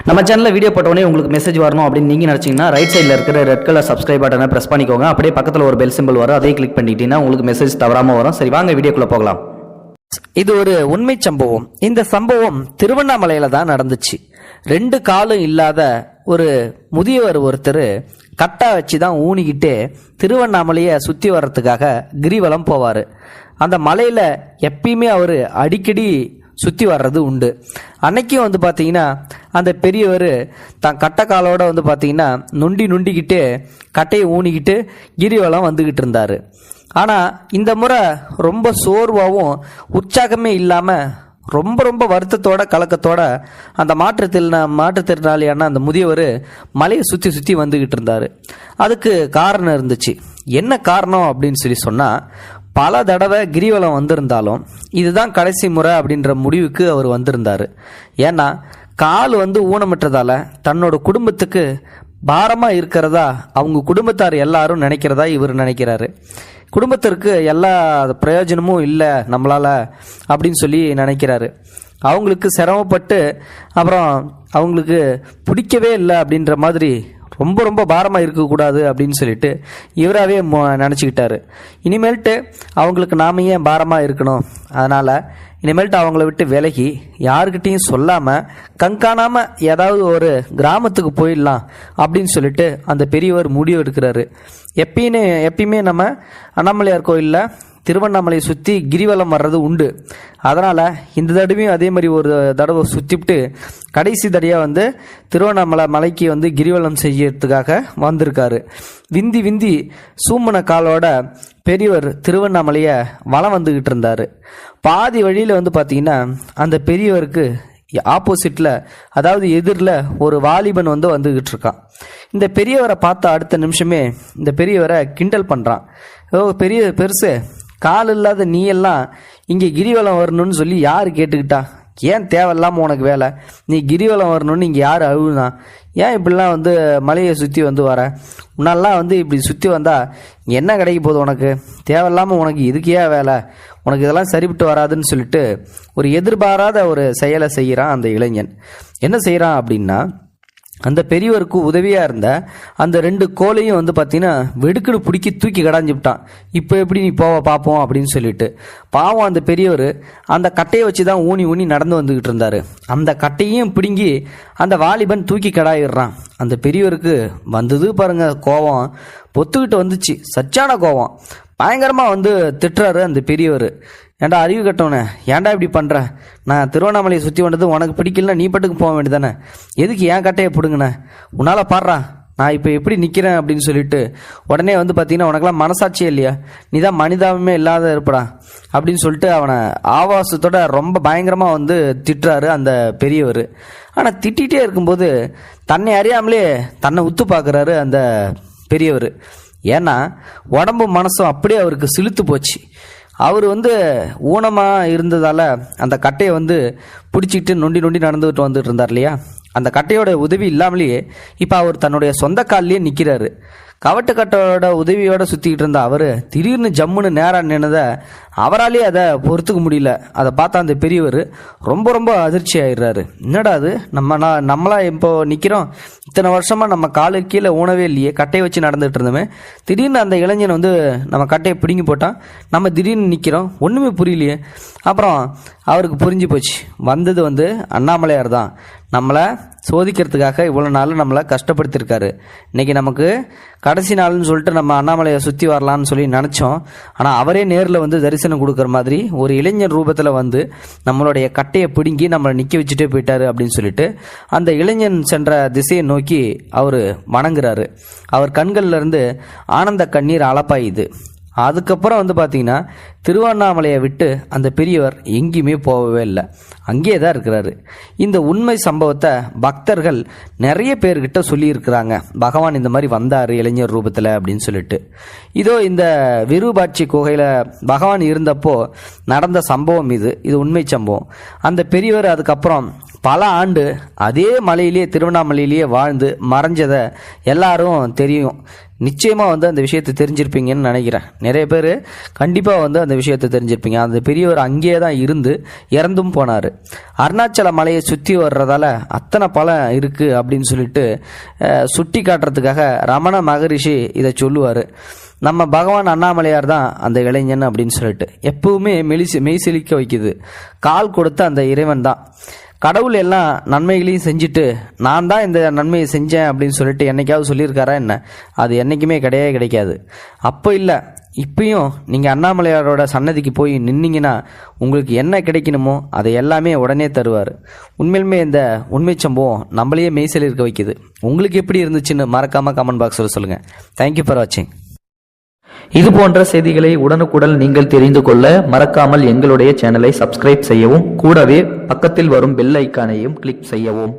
நம்ம சேனலில் வீடியோ போட்டோடனே உங்களுக்கு மெசேஜ் வரணும் அப்படின்னு நீங்கள் நினச்சிங்கன்னா ரைட் சைடில் இருக்கிற ரெட் கலர் சப்ஸ்கிரைப் பட்டனை ப்ரெஸ் பண்ணிக்கோங்க. அப்படியே பக்கத்தில் ஒரு பெல் சிம்பிள் வரும், அதையும் கிளிக் பண்ணிட்டீங்கன்னா உங்களுக்கு மெசேஜ் தவறாமல் வரும். சரி, வாங்க வீடியோக்குள்ளே போகலாம். இது ஒரு உண்மை சம்பவம். இந்த சம்பவம் திருவண்ணாமலையில தான் நடந்துச்சு. 2 காலும் இல்லாத ஒரு முதியவர் ஒருத்தர் கட்டா வச்சு தான் ஊனிக்கிட்டு திருவண்ணாமலையை சுற்றி வர்றதுக்காக கிரிவலம் போவார். அந்த மலையில் எப்பயுமே அவர் அடிக்கடி சுற்றி வர்றது உண்டு. அன்னைக்கும் பார்த்தீங்கன்னா அந்த பெரியவர் தான் கட்டை காலோட பார்த்தீங்கன்னா நொண்டிக்கிட்டு கட்டையை ஊனிக்கிட்டு கிரிவலம் வந்துக்கிட்டு இருந்தார். ஆனால் இந்த முறை ரொம்ப சோர்வாகவும் உற்சாகமே இல்லாமல் ரொம்ப வருத்தத்தோட கலக்கத்தோட அந்த மாற்றுத்திறனாளியான அந்த முதியவர் மலையை சுற்றி வந்துக்கிட்டு இருந்தார். அதுக்கு காரணம் இருந்துச்சு. என்ன காரணம் அப்படின்னு சொன்னால், பல தடவை கிரிவலம் வந்திருந்தாலும் இதுதான் கடைசி முறை அப்படின்ற முடிவுக்கு அவர் வந்திருந்தார். ஏன்னா கால் ஊனமுற்றதால தன்னோட குடும்பத்துக்கு பாரமாக இருக்கிறதா அவங்க குடும்பத்தார் எல்லாரும் நினைக்கிறதா இவர் நினைக்கிறாரு. குடும்பத்திற்கு எல்லா பிரயோஜனமும் இல்லை நம்மளால் அப்படின்னு சொல்லி நினைக்கிறாரு. அவங்களுக்கு சிரமப்பட்டு அப்புறம் அவங்களுக்கு பிடிக்கவே இல்லை அப்படின்ற மாதிரி ரொம்ப பாரமாக இருக்கக்கூடாது அப்படின்னு சொல்லிட்டு இவராகவே நினச்சிக்கிட்டாரு. இனிமேல்ட்டு அவங்களுக்கு நாம ஏன் பாரமாக இருக்கணும், அதனால் இனிமேல்ட்டு அவங்கள விட்டு விலகி யாருக்கிட்டையும் சொல்லாமல் கண்காணாமல் ஏதாவது ஒரு கிராமத்துக்கு போயிடலாம் அப்படின்னு சொல்லிட்டு அந்த பெரியவர் முடிவு எடுக்கிறாரு. எப்பயுமே நம்ம அண்ணாமலையார் கோயிலில் திருவண்ணாமலையை சுற்றி கிரிவலம் வர்றது உண்டு. அதனால் இந்த தடவையும் அதே மாதிரி ஒரு தடவை சுற்றிவிட்டு கடைசி தடையாக திருவண்ணாமலை மலைக்கு கிரிவலம் செய்யறதுக்காக வந்திருக்காரு. விந்தி சூமன காலோட பெரியவர் திருவண்ணாமலையை வலம் வந்துக்கிட்டு இருந்தார். பாதி வழியில் பார்த்தீங்கன்னா அந்த பெரியவருக்கு ஆப்போசிட்டில், அதாவது எதிரில் ஒரு வாலிபன் வந்துக்கிட்டு இருக்கான். இந்த பெரியவரை பார்த்த அடுத்த நிமிஷமே இந்த பெரியவரை கிண்டல் பண்ணுறான். பெருசு கால் இல்லாத நீ எல்லாம் இங்கே கிரிவலம் வரணும்னு சொல்லி யார் கேட்டுக்கிட்டா? ஏன் தேவையில்லாமல் உனக்கு வேலை? நீ கிரிவலம் வரணும்னு இங்கே யார் அழுகுதான்? ஏன் இப்படிலாம் மலையை சுற்றி வர? உன்னெல்லாம் இப்படி சுற்றி வந்தால் என்ன கிடைக்க போகுது உனக்கு? தேவையில்லாமல் உனக்கு இதுக்கு ஏன் வேலை? உனக்கு இதெல்லாம் சரிப்பட்டு வராதுன்னு சொல்லிட்டு ஒரு எதிர்பாராத ஒரு செயலை செய்கிறான் அந்த இளைஞன். என்ன செய்கிறான் அப்படின்னா, அந்த பெரியவருக்கு உதவியாக இருந்த அந்த 2 கோலையும் பார்த்தீங்கன்னா வெடுக்குடு பிடிக்கி தூக்கி கடாஞ்சிவிட்டான். இப்போ எப்படி நீ போவ பார்ப்போம் அப்படின்னு சொல்லிட்டு. பாவம் அந்த பெரியவர் அந்த கட்டையை வச்சு தான் ஊனி நடந்து வந்துக்கிட்டு இருந்தார். அந்த கட்டையும் பிடுங்கி அந்த வாலிபன் தூக்கி கடாயிடுறான். அந்த பெரியவருக்கு வந்தது பாருங்க கோபம், பொத்துக்கிட்டு வந்துச்சு. சச்சான கோபம். பயங்கரமாக திட்டுறாரு அந்த பெரியவர். ஏன்டா அறிவு கட்டவனே, ஏன்டா இப்படி பண்ணுற? நான் திருவண்ணாமலையை சுற்றி வந்தது உனக்கு பிடிக்கலன்னா நீ பாட்டுக்கு போக வேண்டியதானே? எதுக்கு ஏன் கட்டையை பிடுங்கண்ணே? உன்னால் பாடுறா நான் இப்போ எப்படி நிற்கிறேன் அப்படின்னு சொல்லிட்டு உடனே பார்த்தீங்கன்னா உனக்கெல்லாம் மனசாட்சியே இல்லையா? நீ தான் மனிதாபமே இல்லாத இருப்படா அப்படின்னு சொல்லிட்டு அவனை ஆபாசத்தோட ரொம்ப பயங்கரமாக திட்டுறாரு அந்த பெரியவர். ஆனால் திட்டிகிட்டே இருக்கும்போது தன்னை அறியாமலே தன்னை உத்து பார்க்குறாரு அந்த பெரியவர். ஏன்னா உடம்பு மனசும் அப்படியே அவருக்கு சிலுத்து போச்சு. அவர் ஊனமாக இருந்ததால் அந்த கட்டையை பிடிச்சிக்கிட்டு நொண்டி நடந்துட்டு இருந்தார் இல்லையா? அந்த கட்டையோட உதவி இல்லாமலேயே இப்போ அவர் தன்னுடைய சொந்த காலிலேயே நிற்கிறாரு. கவட்டு கட்டோட உதவியோட சுற்றிக்கிட்டு இருந்த அவர் திடீர்னு ஜம்முன்னு நேராக நின்னதை அவராலே அதை பொறுத்துக்க முடியல. அதை பார்த்தா அந்த பெரியவர் ரொம்ப அதிர்ச்சி ஆயிடுறாரு. என்னடா அது, நம்மளா இப்போ நிற்கிறோம்? இத்தனை வருஷமாக நம்ம காலு கீழே ஊனவே இல்லையே, கட்டையை வச்சு நடந்துகிட்டு இருந்தோமே. திடீர்னு அந்த இளைஞன் நம்ம கட்டையை பிடுங்கி போட்டான், நம்ம திடீர்னு நிற்கிறோம், ஒன்றுமே புரியலையே. அப்புறம் அவருக்கு புரிஞ்சு போச்சு, வந்தது அண்ணாமலையார் தான் நம்மளை சோதிக்கிறதுக்காக இவ்வளோ நாள் நம்மளை கஷ்டப்படுத்திருக்காரு. இன்றைக்கி நமக்கு கடைசி நாள்னு சொல்லிட்டு நம்ம அண்ணாமலையை சுற்றி வரலான்னு சொல்லி நினச்சோம். ஆனால் அவரே நேரில் தரிசனம் கொடுக்குற மாதிரி ஒரு இளைஞர் ரூபத்தில் நம்மளுடைய கட்டையை பிடுங்கி நம்மளை நிற்க வச்சுட்டே போயிட்டாரு அப்படின்னு சொல்லிட்டு அந்த இளைஞன் சென்ற திசையை நோக்கி அவர் வணங்குறாரு. அவர் கண்கள்லேருந்து ஆனந்த கண்ணீர் அளப்பாயுது. அதுக்கப்புறம் பார்த்தீங்கன்னா திருவண்ணாமலையை விட்டு அந்த பெரியவர் எங்கேயுமே போகவே இல்லை, அங்கேயே தான் இருக்கிறாரு. இந்த உண்மை சம்பவத்தை பக்தர்கள் நிறைய பேர்கிட்ட சொல்லியிருக்கிறாங்க. பகவான் இந்த மாதிரி வந்தார் இளைஞர் ரூபத்தில் அப்படின்னு சொல்லிட்டு. இதோ இந்த விருபாட்சி குகையில் பகவான் இருந்தப்போ நடந்த சம்பவம் இது உண்மை சம்பவம். அந்த பெரியவர் அதுக்கப்புறம் பல ஆண்டு அதே மலையிலேயே திருவண்ணாமலையிலேயே வாழ்ந்து மறைஞ்சதை எல்லாரும் தெரியும். நிச்சயமாக வந்து அந்த விஷயத்தை தெரிஞ்சிருப்பீங்கன்னு நினைக்கிறேன். நிறைய பேர் கண்டிப்பாக வந்து அந்த விஷயத்தை தெரிஞ்சிருப்பீங்க. அந்த பெரியவர் அங்கேயே தான் இருந்து இறந்தும் போனார். அருணாச்சல மலையை சுற்றி வர்றதால அத்தனை பலம் இருக்குது அப்படின்னு சொல்லிட்டு சுட்டி காட்டுறதுக்காக ரமண மகரிஷி இதை சொல்லுவார். நம்ம பகவான் அண்ணாமலையார் தான் அந்த இளைஞன் அப்படின்னு சொல்லிட்டு எப்பவுமே மெய்சிலிக்க வைக்குது. கால் கொடுத்த அந்த இறைவன் தான். கடவுள் எல்லா நன்மைகளையும் செஞ்சுட்டு நான் தான் இந்த நன்மையை செஞ்சேன் அப்படின்னு சொல்லிட்டு என்னைக்காவது சொல்லியிருக்காரா என்ன? அது என்றைக்குமே கிடைக்காது. அப்போ இல்லை, இப்பயும் நீங்கள் அண்ணாமலையாரோட சன்னதிக்கு போய் நின்னீங்கன்னா உங்களுக்கு என்ன கிடைக்கணுமோ அதை எல்லாமே உடனே தருவார். உண்மையிலுமே இந்த உண்மை சம்பவம் நம்மளையே மெய்சில் இருக்க வைக்குது. உங்களுக்கு எப்படி இருந்துச்சுன்னு மறக்காமல் கமெண்ட் பாக்ஸில் சொல்லுங்கள். தேங்க்யூ ஃபார் வாட்சிங். இது போன்ற செய்திகளை உடனுக்குடன் நீங்கள் தெரிந்து கொள்ள மறக்காமல் எங்களுடைய சேனலை சப்ஸ்கிரைப் செய்யவும், கூடவே பக்கத்தில் வரும் பெல் ஐக்கானையும் கிளிக் செய்யவும்.